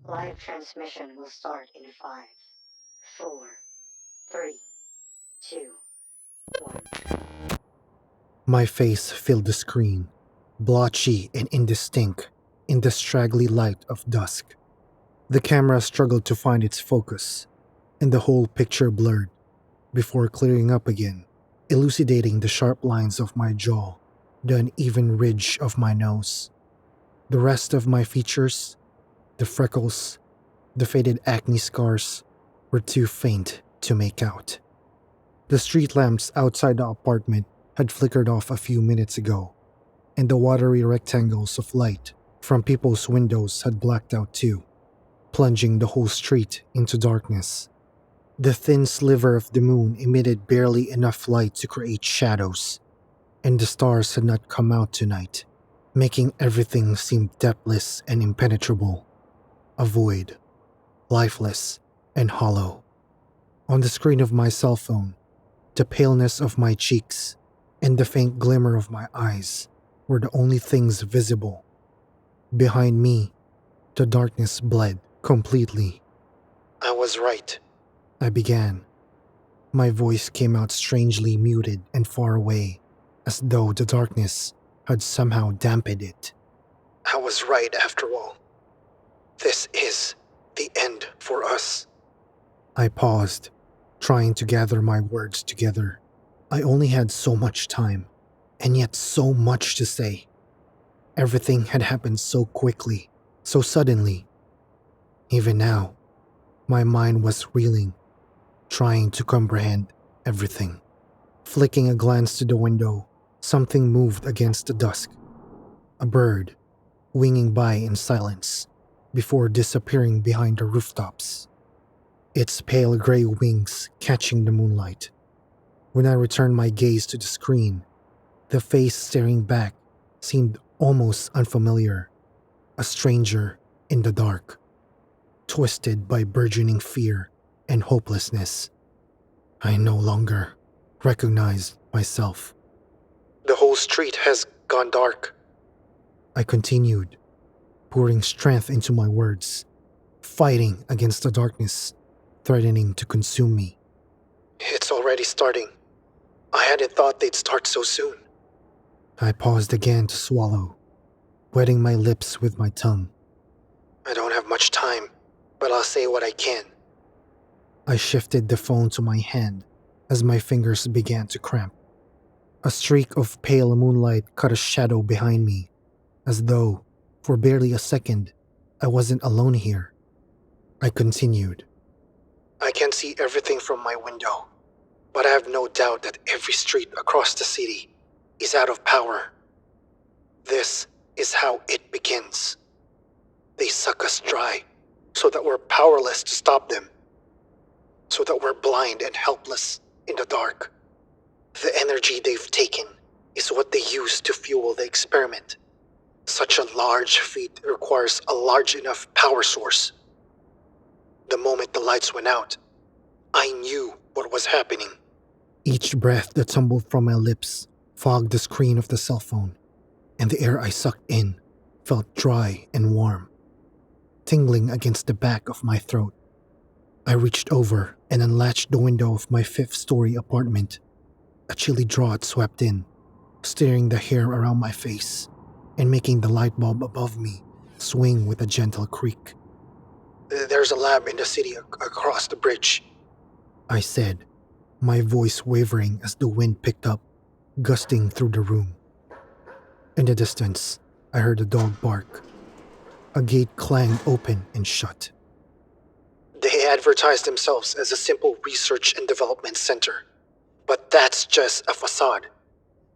Live transmission will start in 5, 4, 3, 2, 1. My face filled the screen, blotchy and indistinct in the straggly light of dusk. The camera struggled to find its focus, and the whole picture blurred before clearing up again, elucidating the sharp lines of my jaw, the uneven ridge of my nose. The rest of my features, the freckles, the faded acne scars, were too faint to make out. The street lamps outside the apartment had flickered off a few minutes ago, and the watery rectangles of light from people's windows had blacked out too, plunging the whole street into darkness. The thin sliver of the moon emitted barely enough light to create shadows, and the stars had not come out tonight, making everything seem depthless and impenetrable. A void, lifeless and hollow. On the screen of my cell phone, the paleness of my cheeks and the faint glimmer of my eyes were the only things visible. Behind me, the darkness bled completely. I was right, I began. My voice came out strangely muted and far away, as though the darkness had somehow dampened it. I was right after all. This is the end for us. I paused, trying to gather my words together. I only had so much time, and yet so much to say. Everything had happened so quickly, so suddenly. Even now, my mind was reeling, trying to comprehend everything. Flicking a glance to the window, something moved against the dusk. A bird, winging by in silence, before disappearing behind the rooftops. Its pale gray wings catching the moonlight. When I returned my gaze to the screen, the face staring back seemed almost unfamiliar, a stranger in the dark, twisted by burgeoning fear and hopelessness. I no longer recognized myself. The whole street has gone dark, I continued, pouring strength into my words, fighting against the darkness, threatening to consume me. It's already starting. I hadn't thought they'd start so soon. I paused again to swallow, wetting my lips with my tongue. I don't have much time, but I'll say what I can. I shifted the phone to my hand as my fingers began to cramp. A streak of pale moonlight cut a shadow behind me, as though, for barely a second, I wasn't alone here. I continued. I can see everything from my window, but I have no doubt that every street across the city is out of power. This is how it begins. They suck us dry, so that we're powerless to stop them, so that we're blind and helpless in the dark. The energy they've taken is what they use to fuel the experiment. Such a large feat requires a large enough power source. The moment the lights went out, I knew what was happening. Each breath that tumbled from my lips fogged the screen of the cell phone, and the air I sucked in felt dry and warm, tingling against the back of my throat. I reached over and unlatched the window of my fifth-story apartment. A chilly draught swept in, stirring the hair around my face and making the light bulb above me swing with a gentle creak. There's a lab in the city across the bridge, I said, my voice wavering as the wind picked up, gusting through the room. In the distance, I heard a dog bark. A gate clanged open and shut. They advertise themselves as a simple research and development center, but that's just a facade.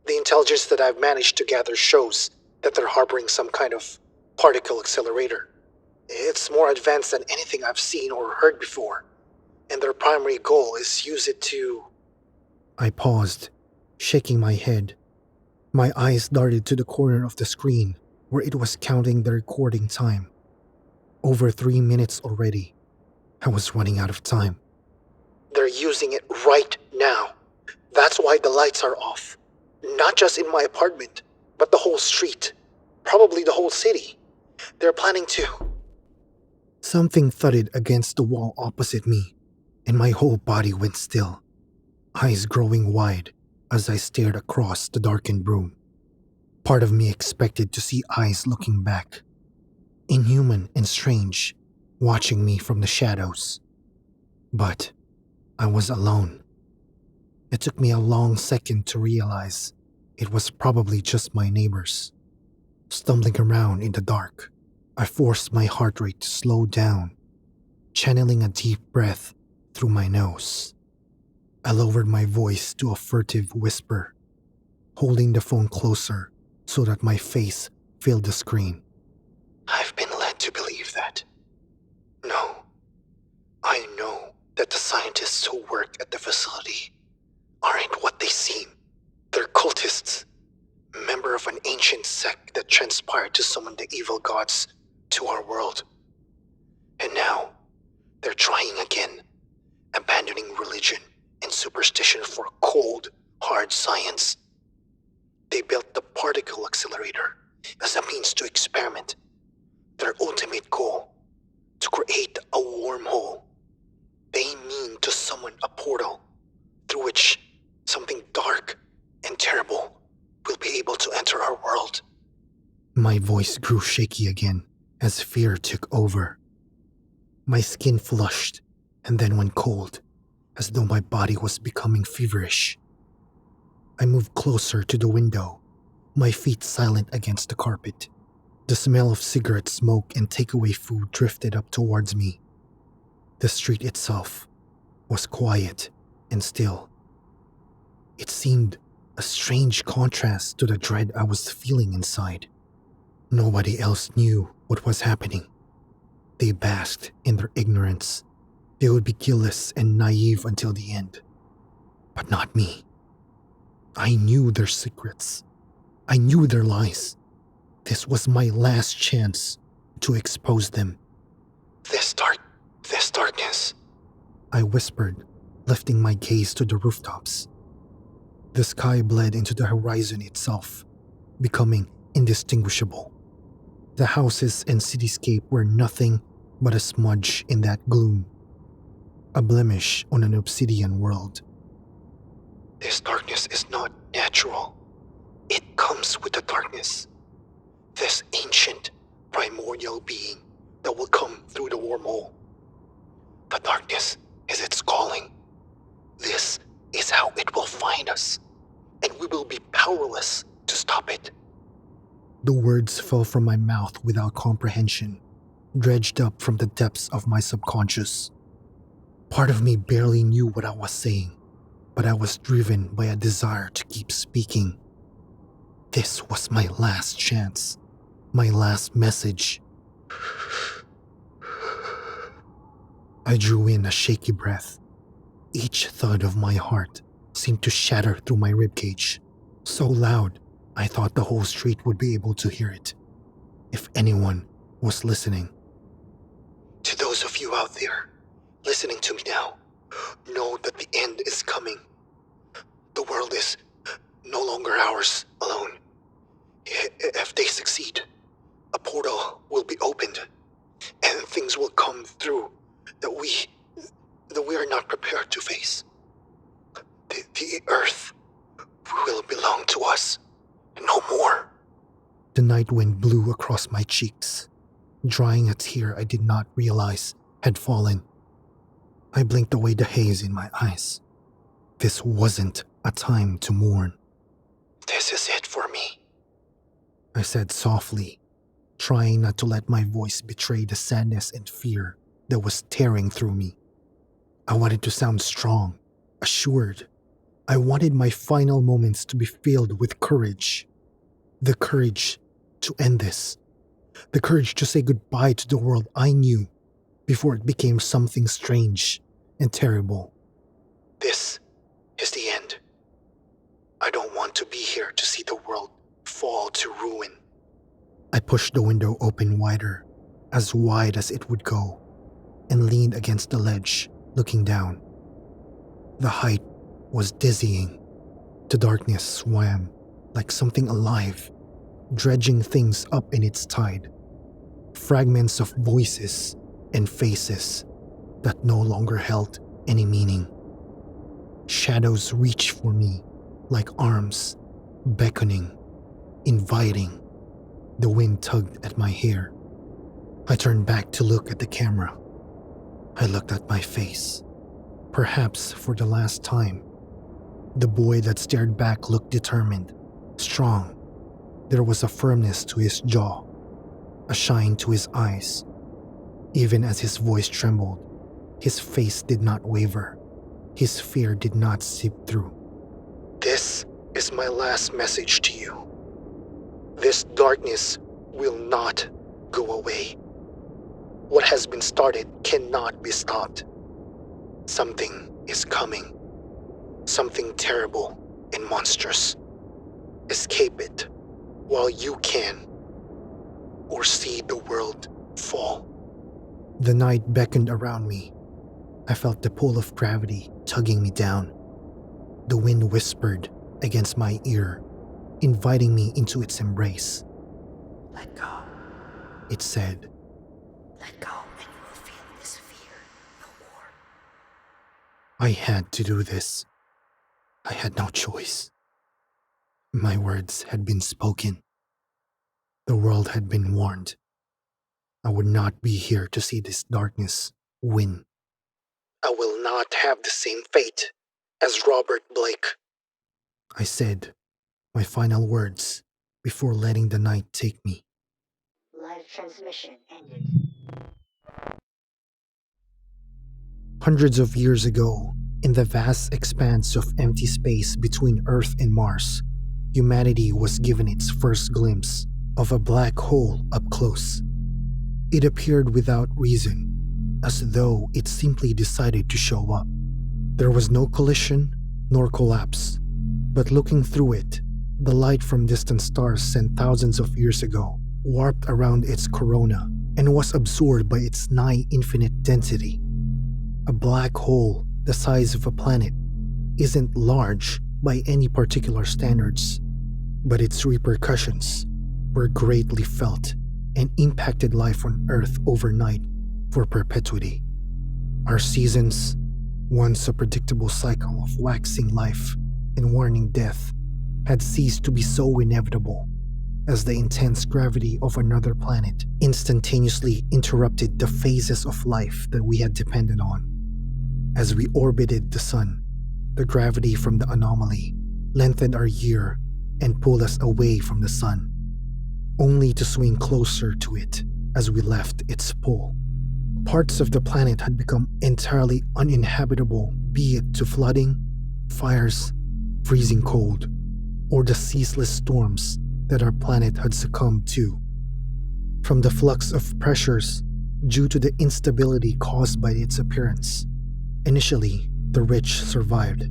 The intelligence that I've managed to gather shows that they're harboring some kind of particle accelerator. It's more advanced than anything I've seen or heard before, and their primary goal is use it to... I paused, shaking my head. My eyes darted to the corner of the screen where it was counting the recording time. Over 3 minutes already. I was running out of time. They're using it right now. That's why the lights are off. Not just in my apartment, but the whole street. Probably the whole city. They're planning to... Something thudded against the wall opposite me, and my whole body went still, eyes growing wide as I stared across the darkened room. Part of me expected to see eyes looking back, inhuman and strange, watching me from the shadows. But I was alone. It took me a long second to realize it was probably just my neighbors. Stumbling around in the dark, I forced my heart rate to slow down, channeling a deep breath through my nose. I lowered my voice to a furtive whisper, holding the phone closer so that my face filled the screen. I've been led to believe that. No, I know that the scientists who work at the facility aren't what they seem. They're cultists, member of an ancient sect that transpired to summon the evil gods to our world. And now, they're trying again, abandoning religion and superstition for cold, hard science. They built the particle accelerator as a means to experiment. Their ultimate goal, to create a wormhole. They mean to summon a portal through which something dark and terrible will be able to enter our world. My voice grew shaky again as fear took over. My skin flushed and then went cold, as though my body was becoming feverish. I moved closer to the window, my feet silent against the carpet. The smell of cigarette smoke and takeaway food drifted up towards me. The street itself was quiet and still. It seemed a strange contrast to the dread I was feeling inside. Nobody else knew what was happening. They basked in their ignorance. They would be guileless and naive until the end. But not me. I knew their secrets. I knew their lies. This was my last chance to expose them. This darkness, I whispered, lifting my gaze to the rooftops. The sky bled into the horizon itself, becoming indistinguishable. The houses and cityscape were nothing but a smudge in that gloom, a blemish on an obsidian world. This darkness is not natural. It comes with the darkness. This ancient, primordial being that will come through the wormhole. The darkness is its calling. This is how it will find us, and we will be powerless to stop it. The words fell from my mouth without comprehension, dredged up from the depths of my subconscious. Part of me barely knew what I was saying, but I was driven by a desire to keep speaking. This was my last chance, my last message. I drew in a shaky breath. Each thud of my heart seemed to shatter through my ribcage, so loud I thought the whole street would be able to hear it, if anyone was listening. To those of you out there listening to me now, know that the end is coming. The world is no longer ours alone. If they succeed, a portal will be opened, and things will come through that we are not prepared to face. The earth will belong to us, no more. The night wind blew across my cheeks, drying a tear I did not realize had fallen. I blinked away the haze in my eyes. This wasn't a time to mourn. This is it for me, I said softly, trying not to let my voice betray the sadness and fear that was tearing through me. I wanted to sound strong, assured. I wanted my final moments to be filled with courage. The courage to end this. The courage to say goodbye to the world I knew before it became something strange and terrible. This is the end. I don't want to be here to see the world fall to ruin. I pushed the window open wider, as wide as it would go, and leaned against the ledge, looking down. The height was dizzying. The darkness swam like something alive, dredging things up in its tide. Fragments of voices, and faces that no longer held any meaning. Shadows reached for me like arms, beckoning, inviting. The wind tugged at my hair. I turned back to look at the camera. I looked at my face, perhaps for the last time. The boy that stared back looked determined, strong. There was a firmness to his jaw, a shine to his eyes. Even as his voice trembled, his face did not waver. His fear did not seep through. This is my last message to you. This darkness will not go away. What has been started cannot be stopped. Something is coming. Something terrible and monstrous. Escape it while you can, or see the world fall. The night beckoned around me. I felt the pull of gravity tugging me down. The wind whispered against my ear, inviting me into its embrace. Let go, it said. Let go and you will feel this fear no more. I had to do this. I had no choice. My words had been spoken. The world had been warned. I would not be here to see this darkness win. I will not have the same fate as Robert Blake, I said, my final words before letting the night take me. Live transmission ended. Hundreds of years ago, in the vast expanse of empty space between Earth and Mars, humanity was given its first glimpse of a black hole up close. It appeared without reason, as though it simply decided to show up. There was no collision nor collapse, but looking through it, the light from distant stars sent thousands of years ago warped around its corona and was absorbed by its nigh infinite density. A black hole the size of a planet isn't large by any particular standards, but its repercussions were greatly felt and impacted life on Earth overnight for perpetuity. Our seasons, once a predictable cycle of waxing life and waning death, had ceased to be so inevitable as the intense gravity of another planet instantaneously interrupted the phases of life that we had depended on. As we orbited the sun, the gravity from the anomaly lengthened our year and pulled us away from the sun, only to swing closer to it as we left its pull. Parts of the planet had become entirely uninhabitable, be it to flooding, fires, freezing cold, or the ceaseless storms that our planet had succumbed to. From the flux of pressures due to the instability caused by its appearance, initially, the rich survived,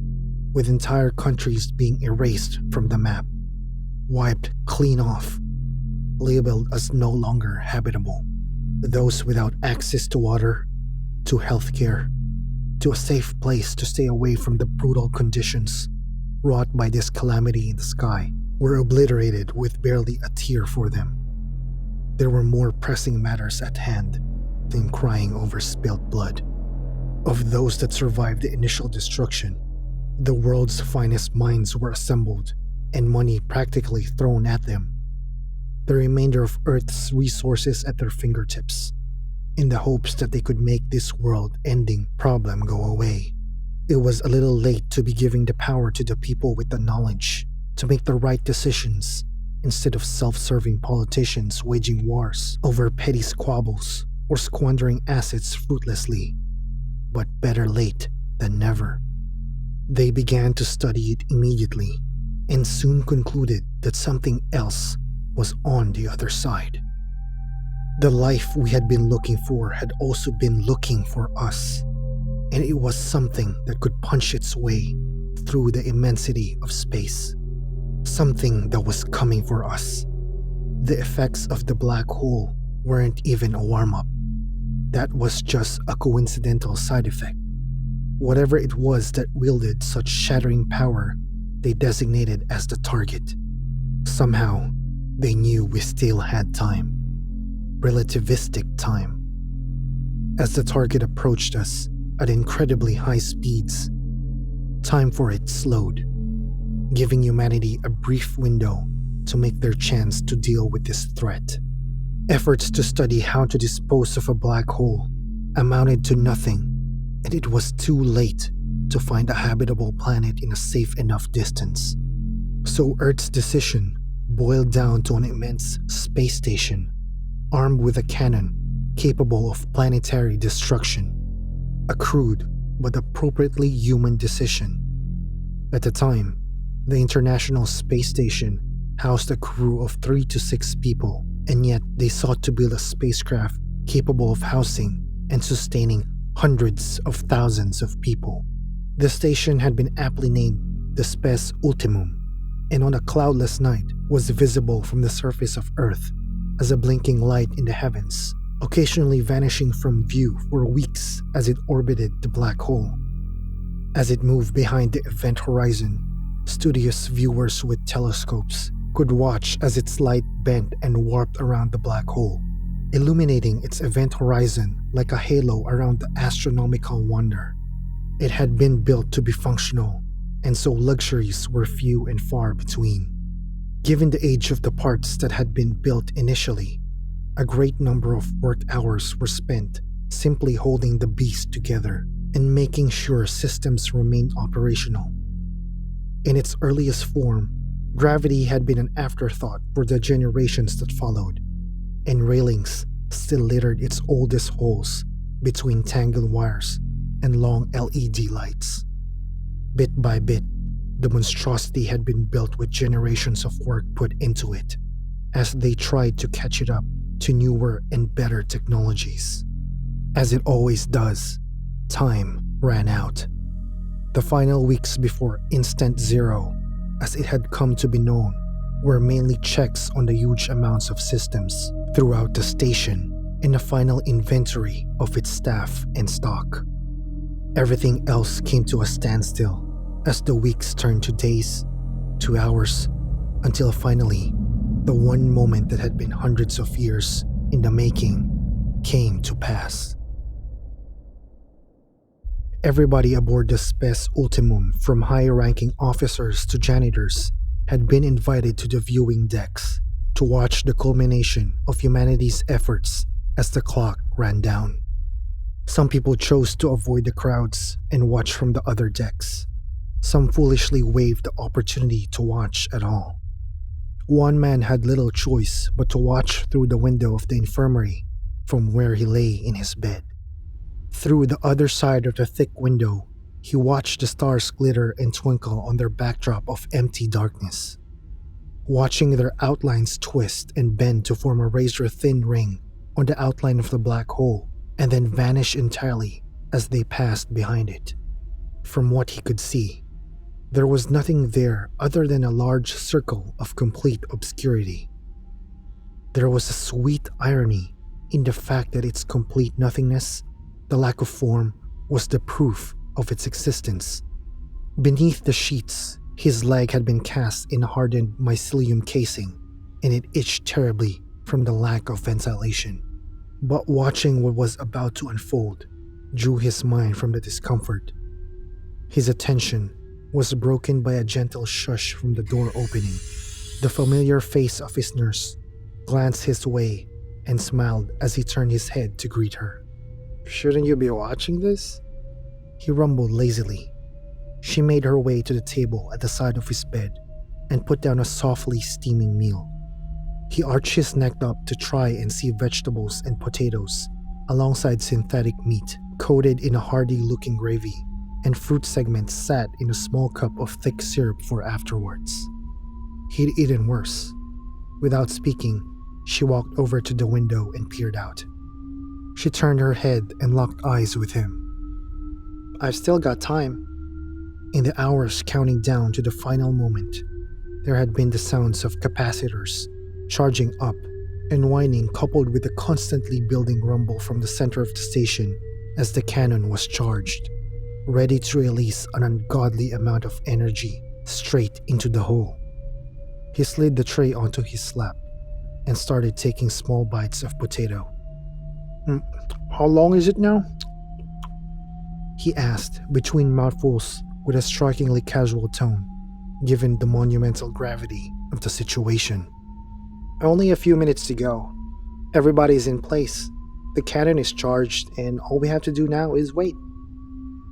with entire countries being erased from the map, wiped clean off, labeled as no longer habitable. Those without access to water, to healthcare, to a safe place to stay away from the brutal conditions wrought by this calamity in the sky were obliterated with barely a tear for them. There were more pressing matters at hand than crying over spilled blood. Of those that survived the initial destruction, the world's finest minds were assembled and money practically thrown at them. The remainder of Earth's resources at their fingertips, in the hopes that they could make this world-ending problem go away. It was a little late to be giving the power to the people with the knowledge to make the right decisions instead of self-serving politicians waging wars over petty squabbles or squandering assets fruitlessly. But better late than never. They began to study it immediately and soon concluded that something else was on the other side. The life we had been looking for had also been looking for us, and it was something that could punch its way through the immensity of space. Something that was coming for us. The effects of the black hole weren't even a warm-up. That was just a coincidental side effect. Whatever it was that wielded such shattering power, they designated as the target. Somehow, they knew we still had time. Relativistic time. as the target approached us at incredibly high speeds. Time for it slowed, giving humanity a brief window to make their chance to deal with this threat. Efforts to study how to dispose of a black hole amounted to nothing, and it was too late to find a habitable planet in a safe enough distance. So Earth's decision boiled down to an immense space station armed with a cannon capable of planetary destruction. A crude but appropriately human decision. At the time, the International Space Station housed a crew of 3 to 6 people, and yet they sought to build a spacecraft capable of housing and sustaining hundreds of thousands of people. The station had been aptly named the Spes Ultimum, and on a cloudless night was visible from the surface of Earth as a blinking light in the heavens, occasionally vanishing from view for weeks as it orbited the black hole. As it moved behind the event horizon, studious viewers with telescopes could watch as its light bent and warped around the black hole, illuminating its event horizon like a halo around the astronomical wonder. It had been built to be functional, and so luxuries were few and far between. Given the age of the parts that had been built initially, a great number of work hours were spent simply holding the beast together and making sure systems remained operational. In its earliest form, gravity had been an afterthought for the generations that followed, and railings still littered its oldest holes between tangled wires and long LED lights. Bit by bit, the monstrosity had been built with generations of work put into it, as they tried to catch it up to newer and better technologies. As it always does, time ran out. The final weeks before Instant Zero, as it had come to be known, were mainly checks on the huge amounts of systems throughout the station and a final inventory of its staff and stock. Everything else came to a standstill as the weeks turned to days, to hours, until finally, the one moment that had been hundreds of years in the making came to pass. Everybody aboard the Spes Ultimum, from high-ranking officers to janitors, had been invited to the viewing decks to watch the culmination of humanity's efforts as the clock ran down. Some people chose to avoid the crowds and watch from the other decks. Some foolishly waived the opportunity to watch at all. One man had little choice but to watch through the window of the infirmary from where he lay in his bed. Through the other side of the thick window, he watched the stars glitter and twinkle on their backdrop of empty darkness. Watching their outlines twist and bend to form a razor-thin ring on the outline of the black hole and then vanish entirely as they passed behind it. From what he could see, there was nothing there other than a large circle of complete obscurity. There was a sweet irony in the fact that its complete nothingness, the lack of form, was the proof of its existence. Beneath the sheets, his leg had been cast in a hardened mycelium casing, and it itched terribly from the lack of ventilation. But watching what was about to unfold drew his mind from the discomfort. His attention was broken by a gentle shush from the door opening. The familiar face of his nurse glanced his way and smiled as he turned his head to greet her. "Shouldn't you be watching this?" he rumbled lazily. She made her way to the table at the side of his bed and put down a softly steaming meal. He arched his neck up to try and see vegetables and potatoes alongside synthetic meat coated in a hearty-looking gravy, and fruit segments sat in a small cup of thick syrup for afterwards. He'd eaten worse. Without speaking, she walked over to the window and peered out. She turned her head and locked eyes with him. "I've still got time." In the hours counting down to the final moment, there had been the sounds of capacitors charging up and whining, coupled with the constantly building rumble from the center of the station as the cannon was charged, ready to release an ungodly amount of energy straight into the hole. He slid the tray onto his lap and started taking small bites of potato. "Mm, How long is it now?" he asked between mouthfuls with a strikingly casual tone, given the monumental gravity of the situation. "Only a few minutes to go. Everybody's in place. The cannon is charged, and all we have to do now is wait,"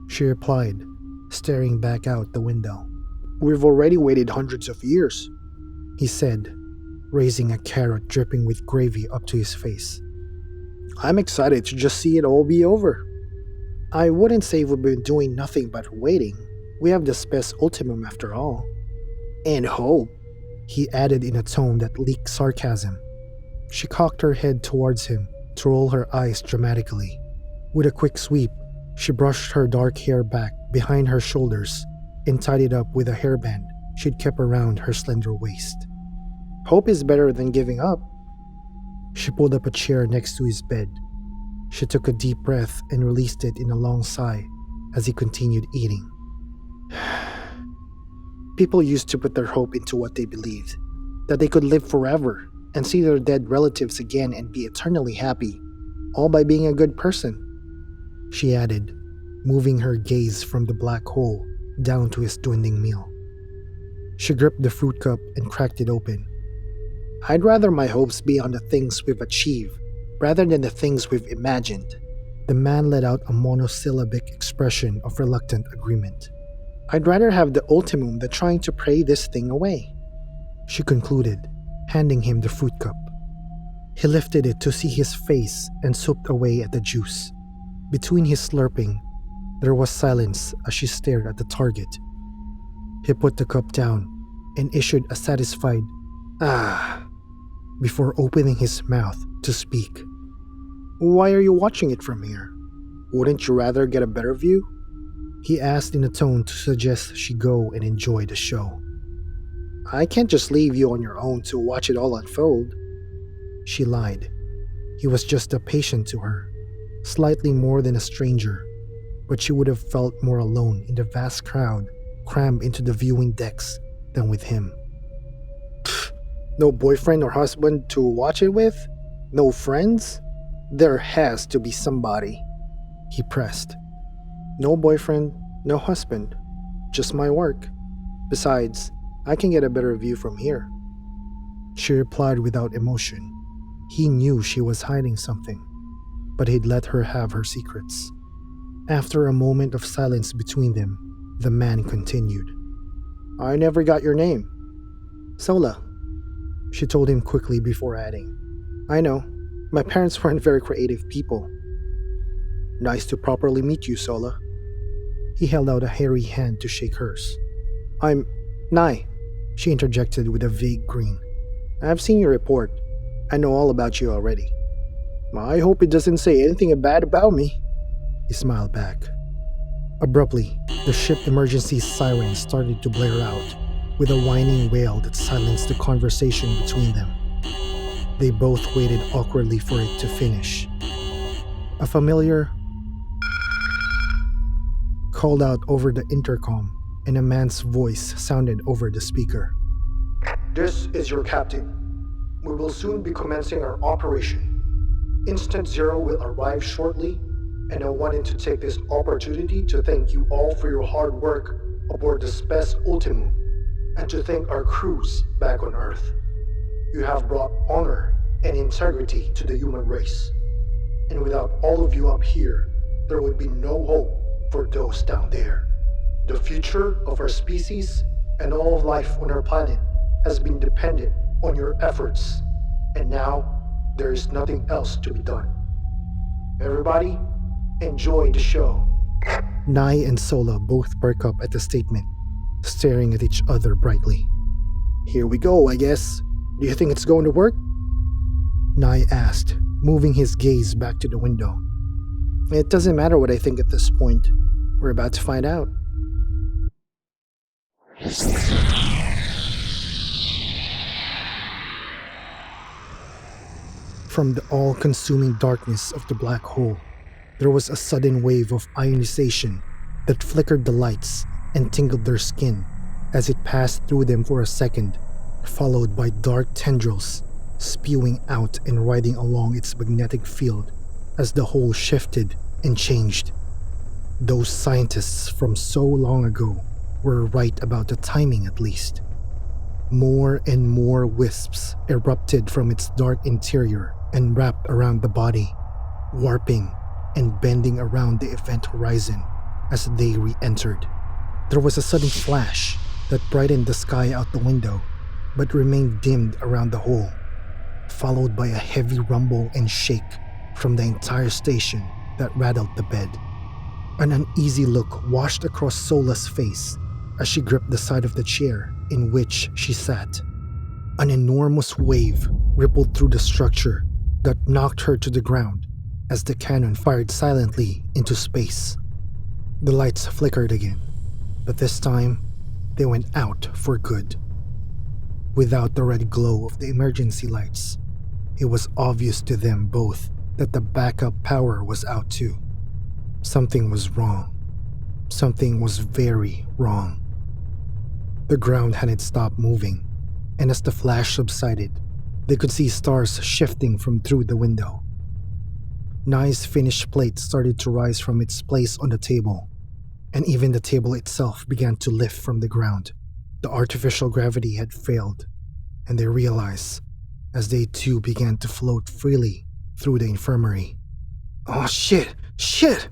she replied, staring back out the window. "We've already waited hundreds of years," he said, raising a carrot dripping with gravy up to his face. "I'm excited to just see it all be over." "I wouldn't say we've been doing nothing but waiting. We have the spes ultimum after all." "And hope," he added in a tone that leaked sarcasm. She cocked her head towards him to roll her eyes dramatically. With a quick sweep, she brushed her dark hair back behind her shoulders and tied it up with a hairband she'd kept around her slender waist. "Hope is better than giving up." She pulled up a chair next to his bed. She took a deep breath and released it in a long sigh as he continued eating. People used to put their hope into what they believed, that they could live forever and see their dead relatives again and be eternally happy, all by being a good person, she added, moving her gaze from the black hole down to his dwindling meal. She gripped the fruit cup and cracked it open. "I'd rather my hopes be on the things we've achieved rather than the things we've imagined." The man let out a monosyllabic expression of reluctant agreement. "I'd rather have the ultimum than trying to pray this thing away," she concluded, handing him the fruit cup. He lifted it to see his face and soaked away at the juice. Between his slurping, there was silence as she stared at the target. He put the cup down and issued a satisfied "ah" before opening his mouth to speak. "Why are you watching it from here? Wouldn't you rather get a better view?" he asked in a tone to suggest she go and enjoy the show. "I can't just leave you on your own to watch it all unfold," she lied. He was just a patient to her, slightly more than a stranger, but she would have felt more alone in the vast crowd crammed into the viewing decks than with him. "Pfft, no boyfriend or husband to watch it with? No friends? There has to be somebody," he pressed. "No boyfriend, no husband, just my work. Besides, I can get a better view from here," she replied without emotion. He knew she was hiding something, but he'd let her have her secrets. After a moment of silence between them, the man continued. "I never got your name." "Sola," she told him quickly before adding, "I know, my parents weren't very creative people." "Nice to properly meet you, Sola." He held out a hairy hand to shake hers. "I'm Nai," she interjected with a vague grin. "I've seen your report. I know all about you already." "I hope it doesn't say anything bad about me," he smiled back. Abruptly, the ship emergency siren started to blare out, with a whining wail that silenced the conversation between them. They both waited awkwardly for it to finish. A familiar called out over the intercom, and a man's voice sounded over the speaker. "This is your captain. We will soon be commencing our operation. Instant Zero will arrive shortly, and I wanted to take this opportunity to thank you all for your hard work aboard the Spes Ultimum, and to thank our crews back on Earth. You have brought honor and integrity to the human race, and without all of you up here, there would be no hope for those down there. The future of our species and all of life on our planet has been dependent on your efforts, and now there is nothing else to be done. Everybody, enjoy the show." Nai and Sola both perk up at the statement, staring at each other brightly. "Here we go, I guess. Do you think it's going to work?" Nai asked, moving his gaze back to the window. "It doesn't matter what I think at this point. We're about to find out." From the all-consuming darkness of the black hole, there was a sudden wave of ionization that flickered the lights and tingled their skin as it passed through them for a second, followed by dark tendrils spewing out and riding along its magnetic field as the hole shifted and changed. Those scientists from so long ago were right about the timing at least. More and more wisps erupted from its dark interior and wrapped around the body, warping and bending around the event horizon as they re-entered. There was a sudden flash that brightened the sky out the window, but remained dimmed around the hole, followed by a heavy rumble and shake from the entire station that rattled the bed. An uneasy look washed across Sola's face as she gripped the side of the chair in which she sat. An enormous wave rippled through the structure that knocked her to the ground as the cannon fired silently into space. The lights flickered again, but this time they went out for good. Without the red glow of the emergency lights, it was obvious to them both that the backup power was out too. Something was wrong. Something was very wrong. The ground hadn't stopped moving, and as the flash subsided, they could see stars shifting from through the window. Nye's finished plate started to rise from its place on the table, and even the table itself began to lift from the ground. The artificial gravity had failed, and they realized as they too began to float freely through the infirmary. "Oh shit! Shit!"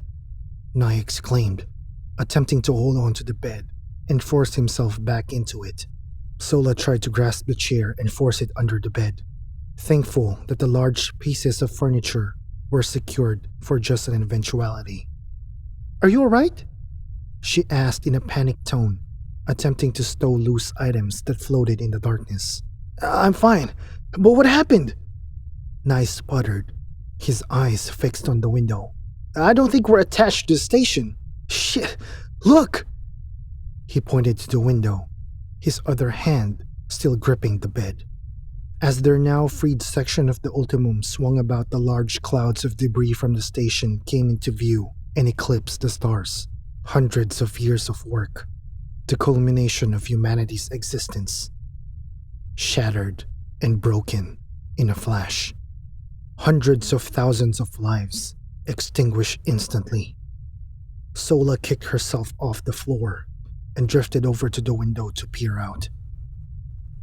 Nye exclaimed, attempting to hold on to the bed and forced himself back into it. Sola tried to grasp the chair and force it under the bed, thankful that the large pieces of furniture were secured for just an eventuality. "Are you alright?" she asked in a panicked tone, attempting to stow loose items that floated in the darkness. "I'm fine, but what happened?" Nye sputtered, his eyes fixed on the window. "I don't think we're attached to the station. Shit, look!" He pointed to the window, his other hand still gripping the bed. As their now freed section of the ultimum swung about, the large clouds of debris from the station came into view and eclipsed the stars. Hundreds of years of work, the culmination of humanity's existence, shattered and broken in a flash. Hundreds of thousands of lives extinguished instantly. Sola kicked herself off the floor and drifted over to the window to peer out.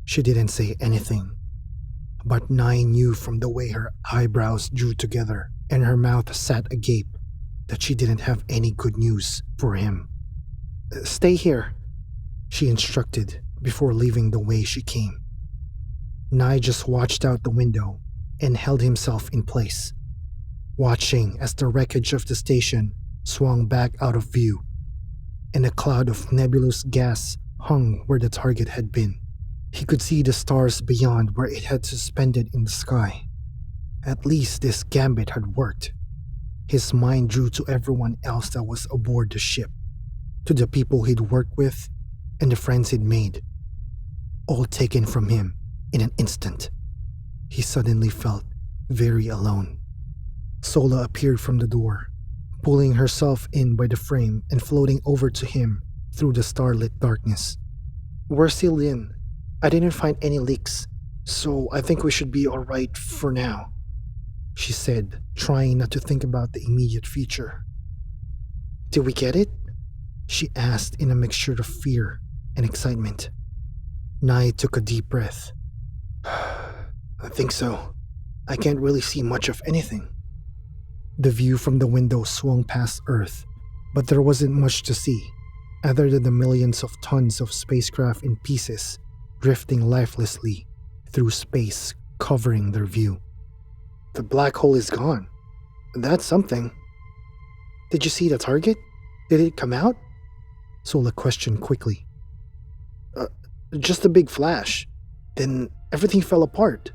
She didn't say anything, but Nye knew from the way her eyebrows drew together and her mouth sat agape that she didn't have any good news for him. "Stay here," she instructed before leaving the way she came. Nye just watched out the window and held himself in place, watching as the wreckage of the station swung back out of view, and a cloud of nebulous gas hung where the target had been. He could see the stars beyond where it had suspended in the sky. At least this gambit had worked. His mind drew to everyone else that was aboard the ship, to the people he'd worked with and the friends he'd made, all taken from him in an instant. He suddenly felt very alone. Sola appeared from the door, pulling herself in by the frame and floating over to him through the starlit darkness. "We're sealed in. I didn't find any leaks, so I think we should be alright for now," she said, trying not to think about the immediate future. "Did we get it?" she asked in a mixture of fear and excitement. Nye took a deep breath. "I think so. I can't really see much of anything." The view from the window swung past Earth, but there wasn't much to see, other than the millions of tons of spacecraft in pieces drifting lifelessly through space, covering their view. "The black hole is gone. That's something." "Did you see the target? Did it come out?" Sola questioned quickly. Just a big flash. Then everything fell apart."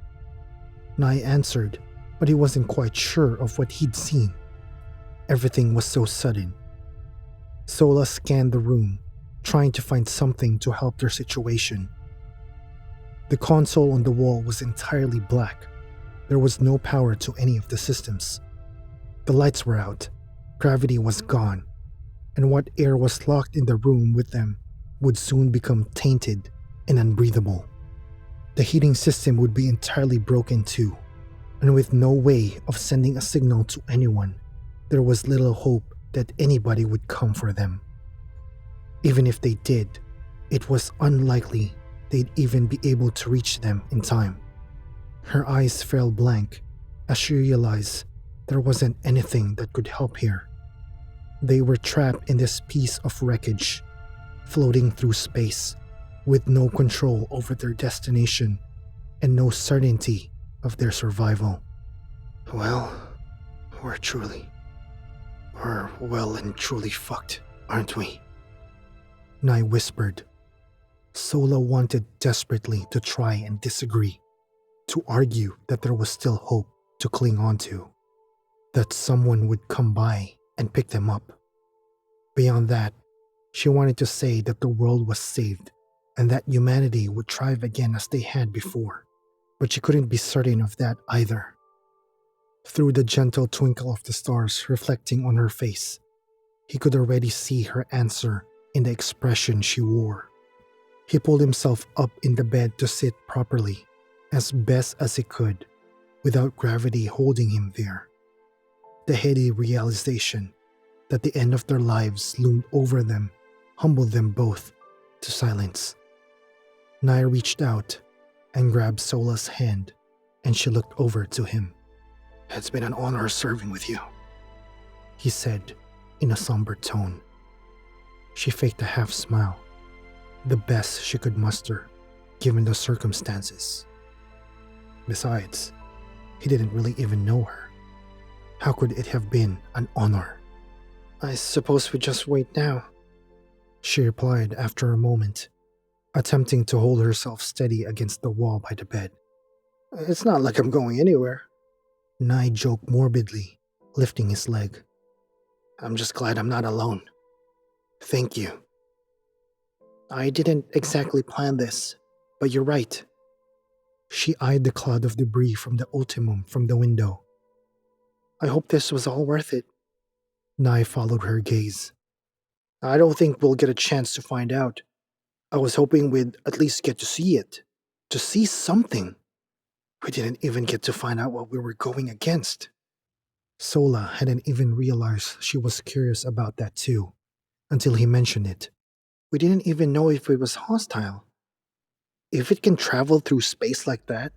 Nye answered, but he wasn't quite sure of what he'd seen. Everything was so sudden. Sola scanned the room, trying to find something to help their situation. The console on the wall was entirely black. There was no power to any of the systems. The lights were out, gravity was gone, and what air was locked in the room with them would soon become tainted and unbreathable. The heating system would be entirely broken too. and with no way of sending a signal to anyone, there was little hope that anybody would come for them. Even if they did, it was unlikely they'd even be able to reach them in time. Her eyes fell blank as she realized there wasn't anything that could help here. They were trapped in this piece of wreckage, floating through space, with no control over their destination and no certainty of their survival. Well, we're well and truly fucked, aren't we? Nye whispered. Sola wanted desperately to try and disagree, to argue that there was still hope to cling on to, that someone would come by and pick them up. Beyond that, she wanted to say that the world was saved and that humanity would thrive again as they had before, but she couldn't be certain of that either. Through the gentle twinkle of the stars reflecting on her face, he could already see her answer in the expression she wore. He pulled himself up in the bed to sit properly, as best as he could, without gravity holding him there. The heady realization that the end of their lives loomed over them humbled them both to silence. Nye reached out and grabbed Sola's hand, and she looked over to him. "It's been an honor serving with you," he said in a somber tone. She faked a half smile, the best she could muster given the circumstances. Besides, he didn't really even know her. How could it have been an honor? "I suppose we just wait now," she replied after a moment, attempting to hold herself steady against the wall by the bed. "It's not like I'm going anywhere," Nye joked morbidly, lifting his leg. "I'm just glad I'm not alone. Thank you." "I didn't exactly plan this, but you're right." She eyed the cloud of debris from the ultimum from the window. "I hope this was all worth it." Nye followed her gaze. "I don't think we'll get a chance to find out. I was hoping we'd at least get to see it. To see something. We didn't even get to find out what we were going against." Sola hadn't even realized she was curious about that too, until he mentioned it. "We didn't even know if it was hostile. If it can travel through space like that,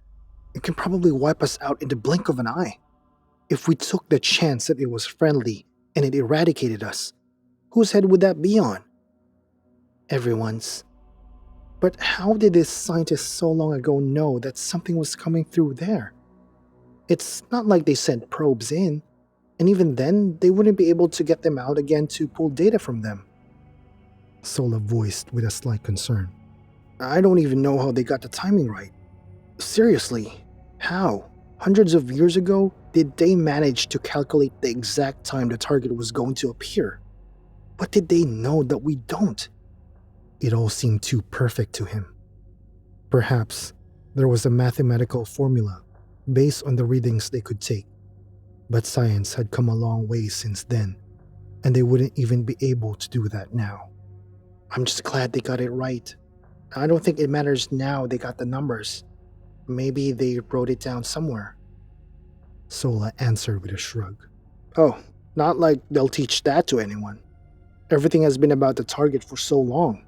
it can probably wipe us out in the blink of an eye. If we took the chance that it was friendly and it eradicated us, whose head would that be on?" "Everyone's." "But how did these scientists so long ago know that something was coming through there? It's not like they sent probes in, and even then, they wouldn't be able to get them out again to pull data from them," Sola voiced with a slight concern. "I don't even know how they got the timing right. Seriously, how? Hundreds of years ago, did they manage to calculate the exact time the target was going to appear? What did they know that we don't?" It all seemed too perfect to him. Perhaps there was a mathematical formula based on the readings they could take, but science had come a long way since then, and they wouldn't even be able to do that now. "I'm just glad they got it right. I don't think it matters now they got the numbers. Maybe they wrote it down somewhere," Sola answered with a shrug. "Oh, not like they'll teach that to anyone. Everything has been about the target for so long.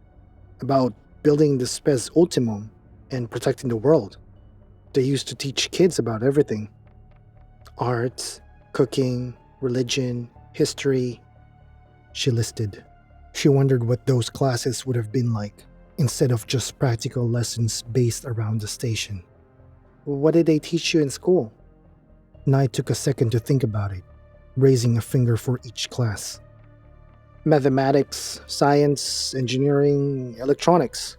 About building the spes ultimum and protecting the world. They used to teach kids about everything. Art, cooking, religion, history," she listed. She wondered what those classes would have been like, instead of just practical lessons based around the station. "What did they teach you in school?" Nye took a second to think about it, raising a finger for each class. "Mathematics, science, engineering, electronics."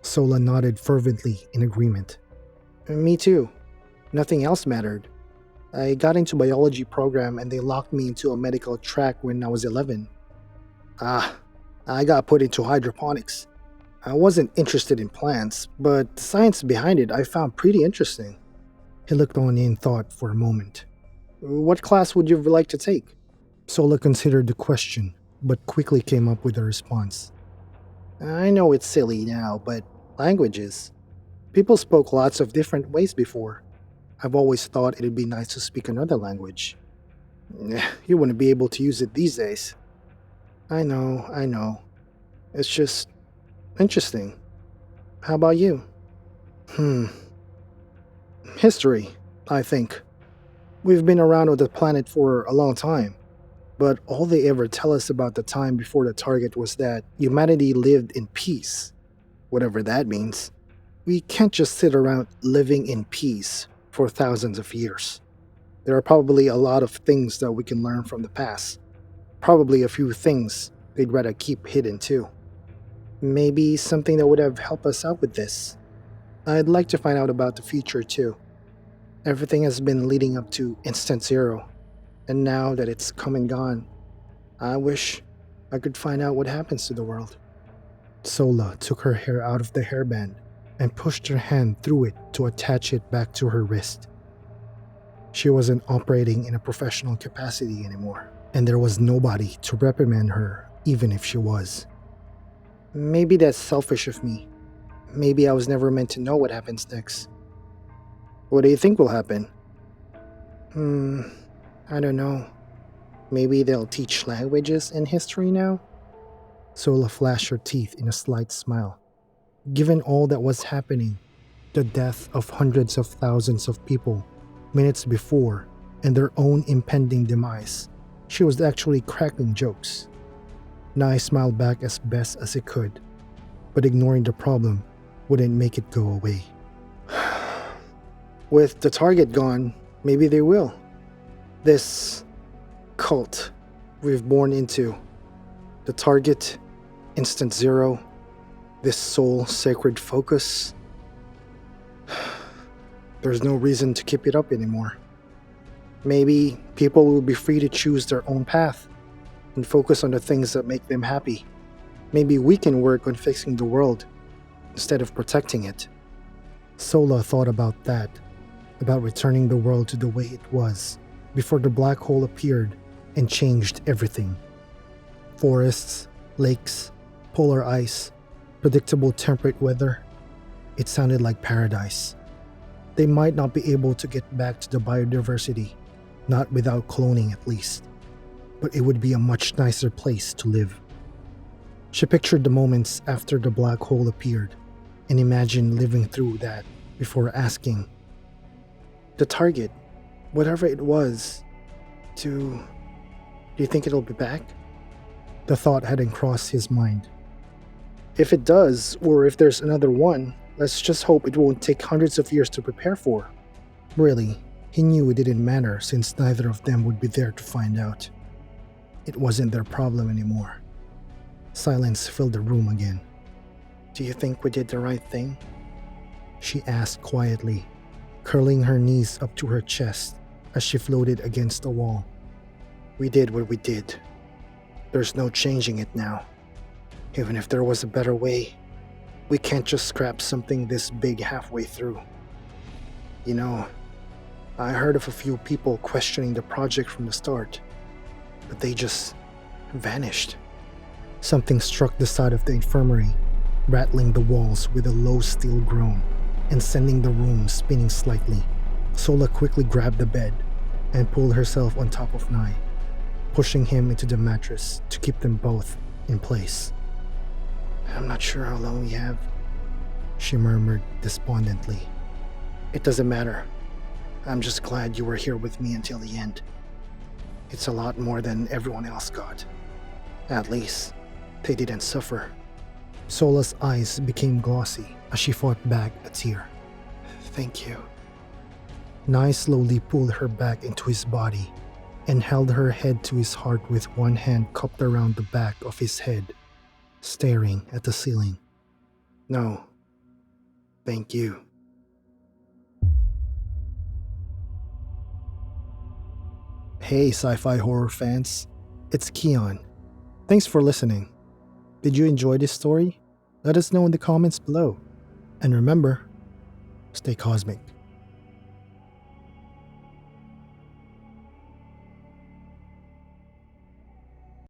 Sola nodded fervently in agreement. "Me too. Nothing else mattered. I got into biology program and they locked me into a medical track when I was 11. I got put into hydroponics. I wasn't interested in plants, but the science behind it I found pretty interesting." He looked on in thought for a moment. "What class would you like to take?" Sola considered the question, but quickly came up with a response. "I know it's silly now, but languages. People spoke lots of different ways before. I've always thought it'd be nice to speak another language. You wouldn't be able to use it these days. I know. It's just interesting. How about you? Hmm. History, I think. We've been around on the planet for a long time, but all they ever tell us about the time before the target was that humanity lived in peace, whatever that means. We can't just sit around living in peace for thousands of years. There are probably a lot of things that we can learn from the past. Probably a few things they'd rather keep hidden too. Maybe something that would have helped us out with this. I'd like to find out about the future too. Everything has been leading up to Instant Zero, and now that it's come and gone, I wish I could find out what happens to the world. Sola took her hair out of the hairband and pushed her hand through it to attach it back to her wrist. She wasn't operating in a professional capacity anymore, and there was nobody to reprimand her, even if she was. Maybe that's selfish of me. Maybe I was never meant to know what happens next. What do you think will happen? I don't know. Maybe they'll teach languages in history now? Sola flashed her teeth in a slight smile. Given all that was happening, the death of hundreds of thousands of people minutes before and their own impending demise, she was actually cracking jokes. Nai smiled back as best as he could, but ignoring the problem wouldn't make it go away. With the target gone, maybe they will. This cult we've born into, the target, Instant Zero, this sole sacred focus, there's no reason to keep it up anymore. Maybe people will be free to choose their own path and focus on the things that make them happy. Maybe we can work on fixing the world instead of protecting it. Sola thought about that, about returning the world to the way it was before the black hole appeared and changed everything. Forests, lakes, polar ice, predictable temperate weather. It sounded like paradise. They might not be able to get back to the biodiversity, not without cloning at least, but it would be a much nicer place to live. She pictured the moments after the black hole appeared and imagined living through that before asking, the target, whatever it was, do you think it'll be back? The thought hadn't crossed his mind. If it does, or if there's another one, let's just hope it won't take hundreds of years to prepare for. Really, he knew it didn't matter since neither of them would be there to find out. It wasn't their problem anymore. Silence filled the room again. Do you think we did the right thing? She asked quietly, curling her knees up to her chest as she floated against the wall. We did what we did. There's no changing it now. Even if there was a better way, we can't just scrap something this big halfway through. You know, I heard of a few people questioning the project from the start, but they just vanished. Something struck the side of the infirmary, rattling the walls with a low steel groan and sending the room spinning slightly. Sola quickly grabbed the bed and pulled herself on top of Nai, pushing him into the mattress to keep them both in place. I'm not sure how long we have, she murmured despondently. It doesn't matter. I'm just glad you were here with me until the end. It's a lot more than everyone else got. At least, they didn't suffer. Sola's eyes became glossy as she fought back a tear. Thank you. Nai slowly pulled her back into his body and held her head to his heart with one hand cupped around the back of his head, staring at the ceiling. No, thank you. Hey, sci-fi horror fans. It's Kian. Thanks for listening. Did you enjoy this story? Let us know in the comments below. And remember, stay cosmic.